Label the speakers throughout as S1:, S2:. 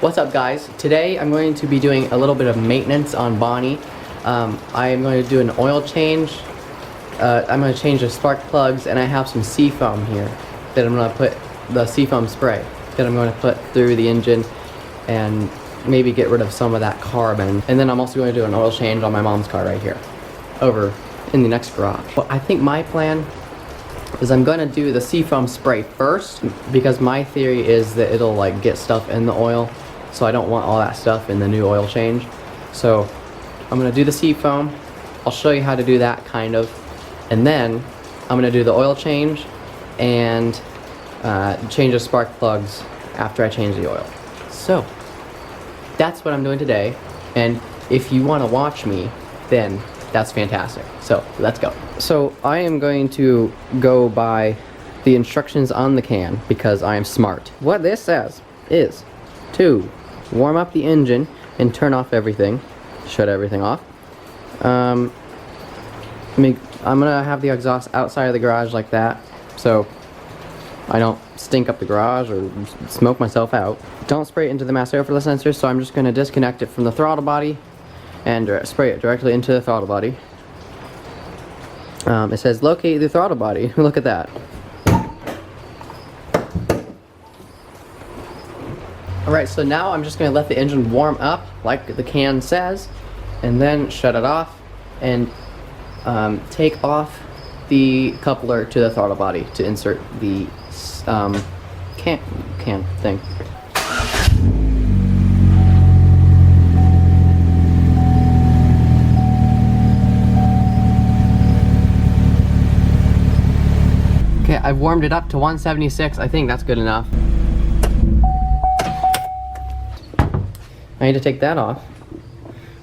S1: What's up, guys? Today I'm going to be doing a little bit of maintenance on Bonnie. I am going to do an oil change. I'm going to change the spark plugs, and I have some Seafoam here that I'm going to put, the Seafoam spray that I'm going to put through the engine and maybe get rid of some of that carbon. And then I'm also going to do an oil change on my mom's car right here over in the next garage. But I think my plan is I'm going to do the Seafoam spray first, because my theory is that it'll like get stuff in the oil, so I don't want all that stuff in the new oil change. So I'm going to do the Seafoam. I'll show you how to do that kind of, and then I'm going to do the oil change and change the spark plugs after I change the oil. So that's what I'm doing today, and if you want to watch me, then that's fantastic. So let's go. So I am going to go by the instructions on the can because I am smart. What this says is to warm up the engine and turn off everything, shut everything off. I'm gonna have the exhaust outside of the garage like that, so I don't stink up the garage or smoke myself out. Don't spray it into the mass airflow sensor, so I'm just gonna disconnect it from the throttle body and spray it directly into the throttle body. It says locate the throttle body. Look at that. Alright, so now I'm just going to let the engine warm up like the can says, and then shut it off and take off the coupler to the throttle body to insert the can thing. Okay, I've warmed it up to 176. I think that's good enough. I need to take that off,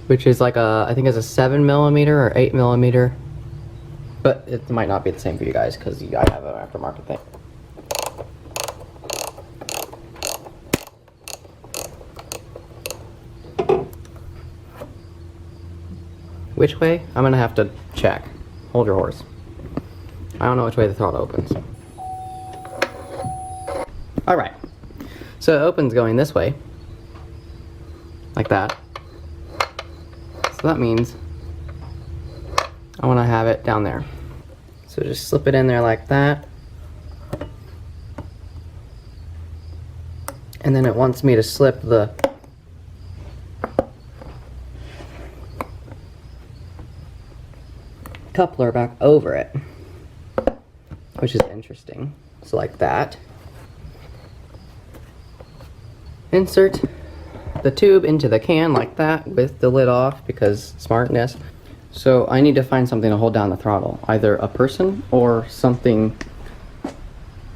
S1: which is like a, I think it's a 7mm or 8mm, but it might not be the same for you guys because I have an aftermarket thing. Which way? I'm gonna have to check. Hold your horse. I don't know which way the throttle opens. Alright, so it opens going this way, like that. So that means I want to have it down there. So just slip it in there like that. And then it wants me to slip the coupler back over it, which is interesting. So like that. Insert the tube into the can like that with the lid off because smartness. So I need to find something to hold down the throttle, either a person or something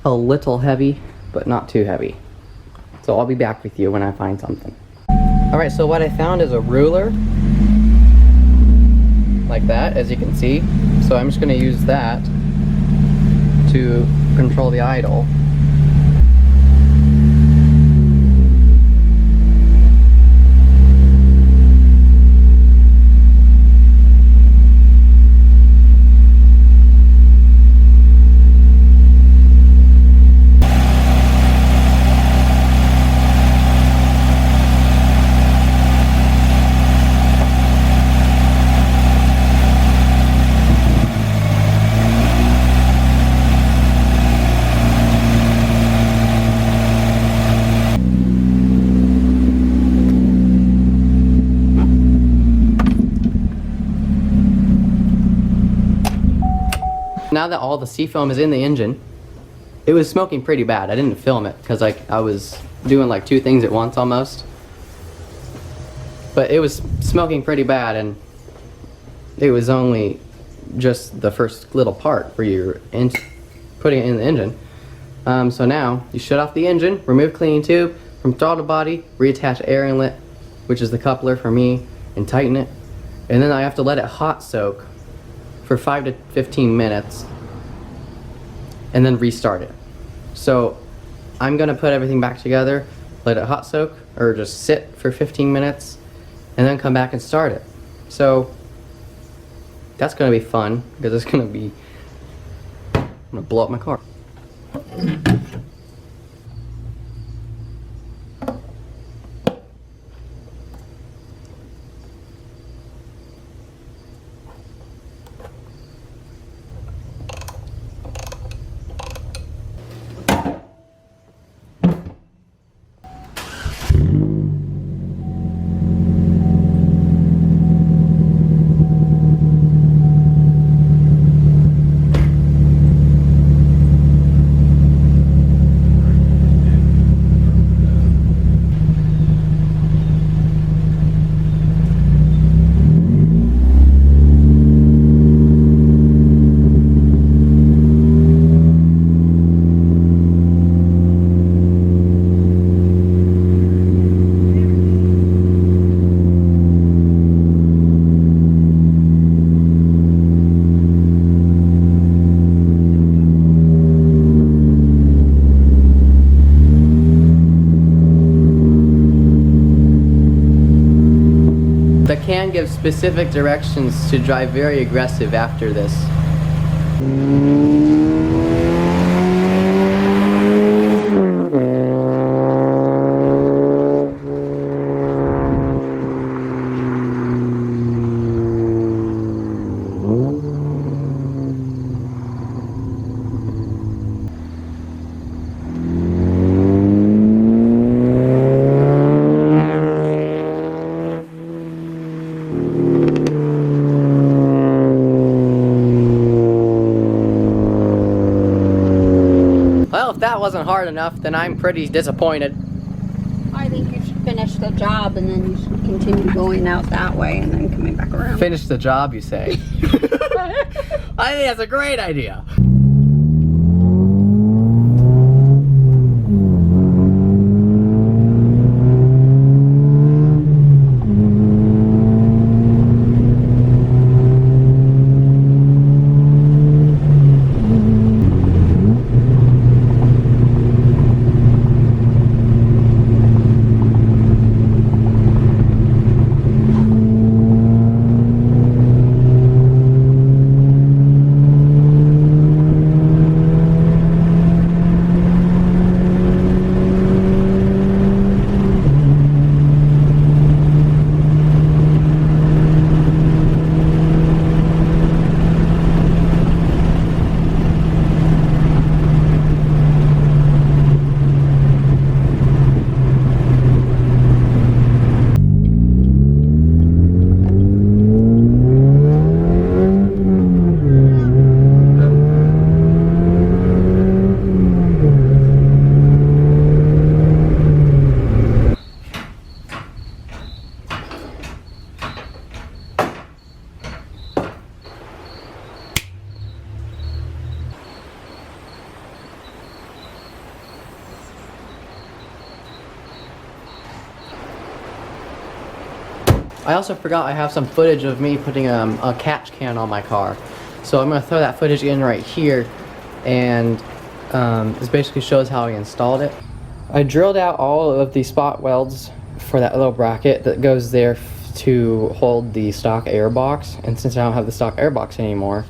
S1: a little heavy but not too heavy. So I'll be back with you when I find something. Alright, so what I found is a ruler like that, as you can see. So I'm just going to use that to control the idle. Now that all the Seafoam is in the engine, it was smoking pretty bad. I didn't film it because I was doing like two things at once almost. But it was smoking pretty bad, and it was only just the first little part for you putting it in the engine. So now you shut off the engine, remove cleaning tube from throttle body, reattach air inlet, which is the coupler for me, and tighten it. And then I have to let it hot soak for 5 to 15 minutes and then restart it. So I'm gonna put everything back together, let it hot soak or just sit for 15 minutes and then come back and start it. So that's gonna be fun because it's gonna be, I'm gonna blow up my car. can give specific directions to drive very aggressive after this. Well, if that wasn't hard enough, then I'm pretty disappointed.
S2: I think you should finish the job and then you should continue going out that way and then coming back around.
S1: Finish the job, you say? I think that's a great idea. I also forgot I have some footage of me putting a catch can on my car. So I'm going to throw that footage in right here, and this basically shows how I installed it. I drilled out all of the spot welds for that little bracket that goes there to hold the stock air box, and since I don't have the stock air box anymore,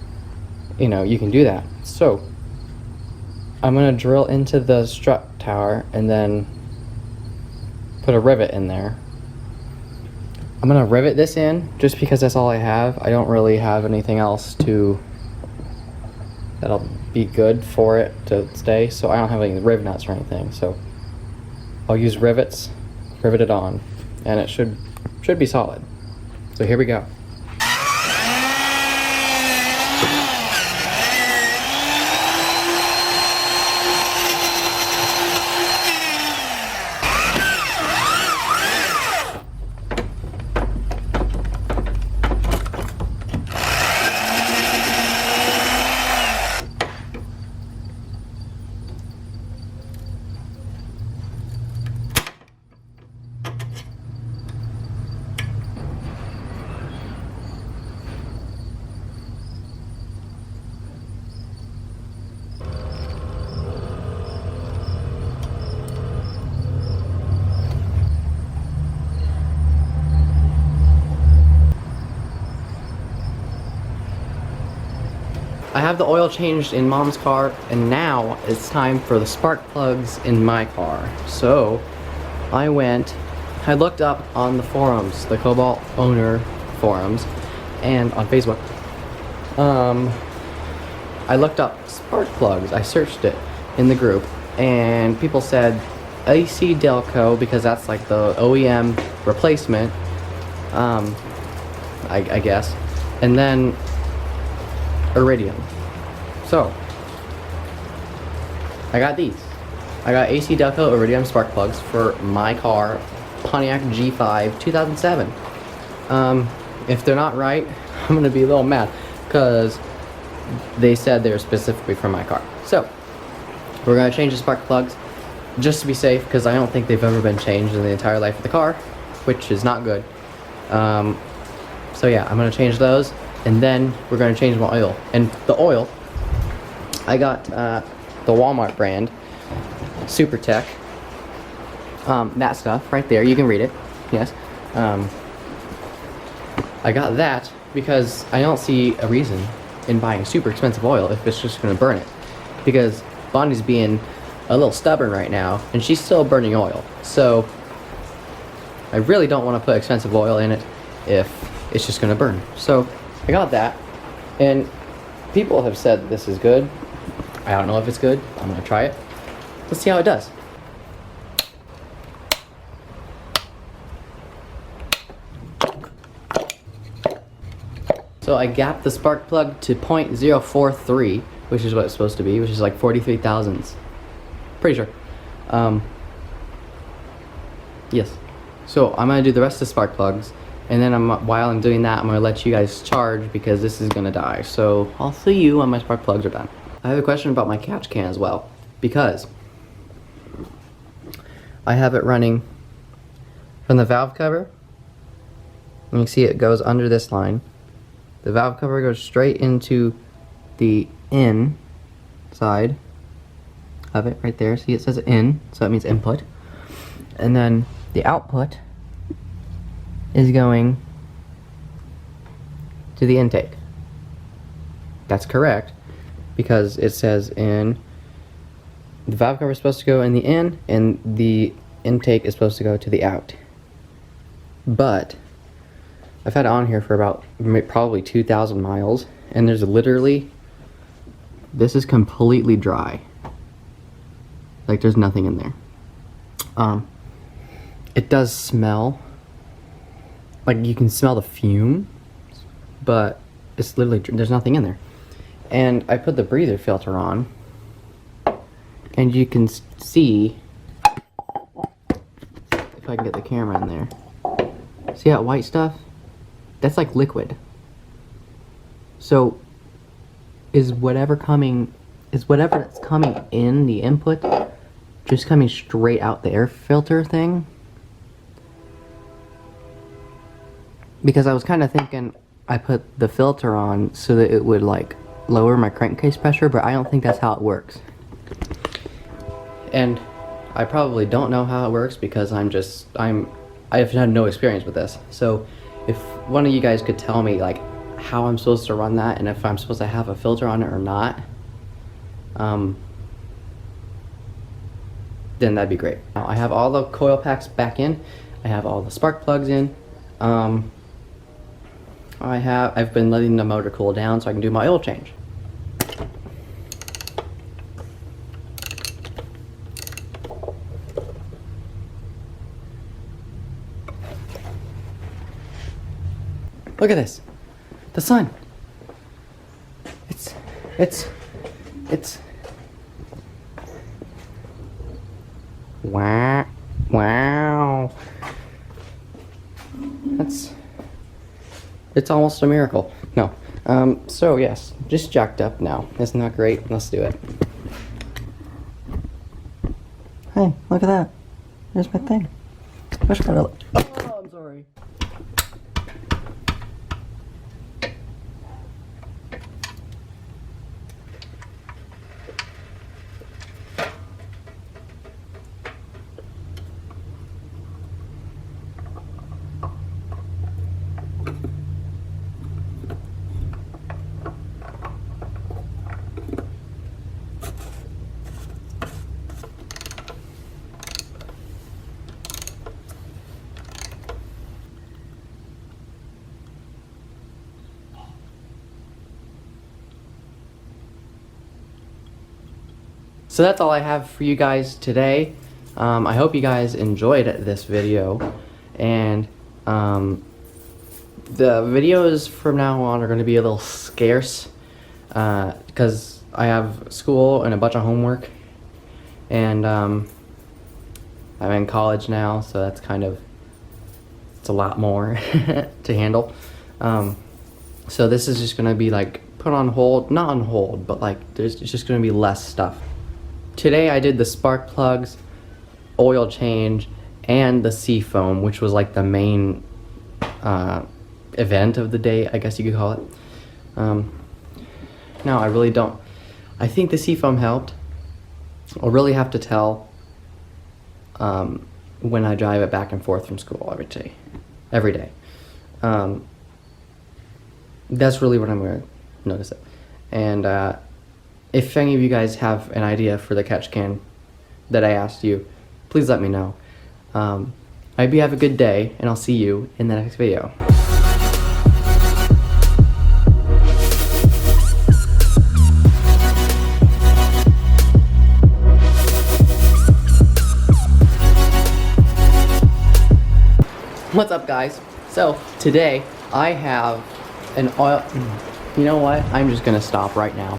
S1: you know, you can do that. So I'm going to drill into the strut tower and then put a rivet in there. I'm gonna rivet this in just because that's all I have. I don't really have anything else that'll be good for it to stay, so I don't have any rivet nuts or anything. So I'll use rivets, rivet it on, and it should be solid. So here we go. I have the oil changed in Mom's car, and now it's time for the spark plugs in my car. So I looked up on the forums, the Cobalt owner forums, and on Facebook. I looked up spark plugs. I searched it in the group, and people said AC Delco because that's like the OEM replacement, I guess, and then Iridium. So I got these. I got AC Delco Iridium spark plugs for my car, Pontiac G5 2007. If they're not right, I'm gonna be a little mad because they said they were specifically for my car. So we're gonna change the spark plugs just to be safe, because I don't think they've ever been changed in the entire life of the car, which is not good. So yeah, I'm gonna change those, and then we're gonna change my oil. And the oil, I got the Walmart brand, Super Tech. That stuff right there, you can read it. Yes. I got that because I don't see a reason in buying super expensive oil if it's just gonna burn it. Because Bonnie's being a little stubborn right now, and she's still burning oil. So I really don't want to put expensive oil in it if it's just gonna burn. So I got that, and people have said this is good. I don't know if it's good. I'm gonna try it. Let's see how it does. So I gapped the spark plug to 0.043, which is what it's supposed to be, which is like 43 thousandths. Pretty sure. Yes. So I'm gonna do the rest of the spark plugs, and then while I'm doing that, I'm gonna let you guys charge because this is gonna die. So I'll see you when my spark plugs are done. I have a question about my catch can as well, because I have it running from the valve cover. You can see it goes under this line. The valve cover goes straight into the in side of it right there. See, it says in, so that means input. And then the output is going to the intake. That's correct, because it says in. The valve cover is supposed to go in the in, and the intake is supposed to go to the out. But I've had it on here for about probably 2,000 miles, and there's literally, this is completely dry. Like there's nothing in there. It does smell, like you can smell the fume, but it's literally, there's nothing in there. And I put the breather filter on, and you can see, if I can get the camera in there, see that white stuff? That's like liquid. So is whatever that's coming in the input just coming straight out the air filter thing? Because I was kind of thinking I put the filter on so that it would like lower my crankcase pressure, but I don't think that's how it works. And I probably don't know how it works because I have had no experience with this. So if one of you guys could tell me like how I'm supposed to run that and if I'm supposed to have a filter on it or not, then that'd be great. Now I have all the coil packs back in. I have all the spark plugs in. I've been letting the motor cool down so I can do my oil change. Look at this. The sun. It's wow. It's almost a miracle. No. So yes, just jacked up now. Isn't that great? Let's do it. Hey, look at that. There's my thing. Oh, I'm sorry. So that's all I have for you guys today. I hope you guys enjoyed this video, and the videos from now on are going to be a little scarce because I have school and a bunch of homework, and I'm in college now, so that's it's a lot more to handle. So this is just going to be like put on hold, not on hold, but like it's just going to be less stuff. Today I did the spark plugs, oil change, and the Seafoam, which was like the main event of the day, I guess you could call it. No, I really don't. I think the Seafoam helped. I'll really have to tell when I drive it back and forth from school every day. That's really what I'm going to notice it. And if any of you guys have an idea for the catch can that I asked you, please let me know. I hope you have a good day, and I'll see you in the next video. What's up, guys? So today I have an oil. You know what? I'm just gonna stop right now.